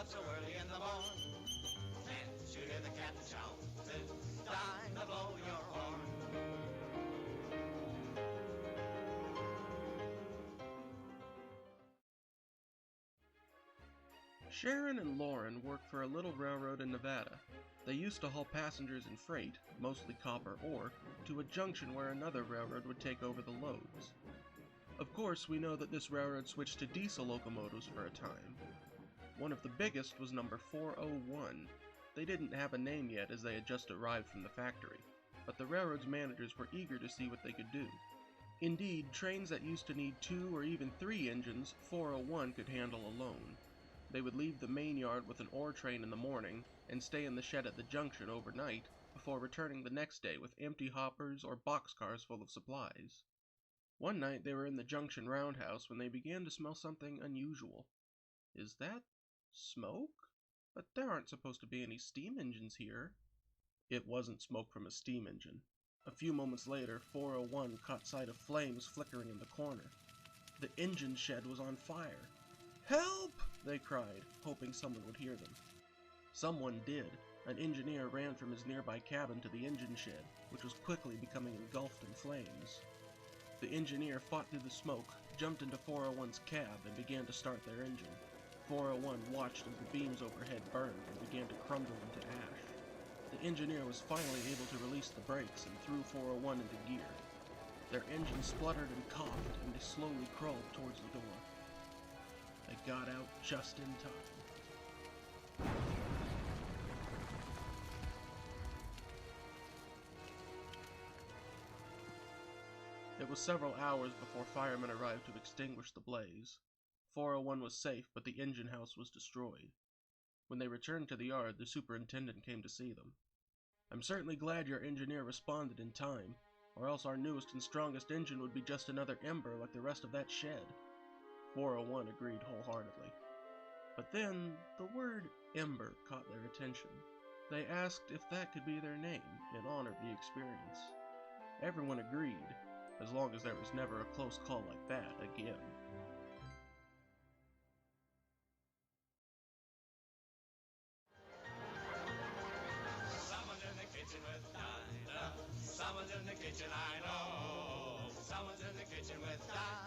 up so early in the morning. Can't you hear the captain shout? It's time to blow your horn. Sharon and Lauren worked for a little railroad in Nevada. They used to haul passengers and freight, mostly copper ore, to a junction where another railroad would take over the loads. Of course, we know that this railroad switched to diesel locomotives for a time. One of the biggest was number 401. They didn't have a name yet as they had just arrived from the factory, but the railroad's managers were eager to see what they could do. Indeed, trains that used to need 2 or even 3 engines, 401 could handle alone. They would leave the main yard with an ore train in the morning and stay in the shed at the junction overnight before returning the next day with empty hoppers or boxcars full of supplies. One night they were in the junction roundhouse when they began to smell something unusual. Is that smoke? But there aren't supposed to be any steam engines here. It wasn't smoke from a steam engine. A few moments later, 401 caught sight of flames flickering in the corner. The engine shed was on fire. "Help!" they cried, hoping someone would hear them. Someone did. An engineer ran from his nearby cabin to the engine shed, which was quickly becoming engulfed in flames. The engineer fought through the smoke, jumped into 401's cab, and began to start their engine. 401 watched as the beams overhead burned and began to crumble into ash. The engineer was finally able to release the brakes and threw 401 into gear. Their engine spluttered and coughed, and they slowly crawled towards the door. They got out just in time. It was several hours before firemen arrived to extinguish the blaze. 401 was safe, but the engine house was destroyed. When they returned to the yard, the superintendent came to see them. "I'm certainly glad your engineer responded in time, or else our newest and strongest engine would be just another Ember like the rest of that shed." 401 agreed wholeheartedly. But then, the word Ember caught their attention. They asked if that could be their name, in honor of the experience. Everyone agreed, as long as there was never a close call like that again. Someone's in the kitchen with Dinah. Someone's in the kitchen, I know. Someone's in the kitchen with Dinah.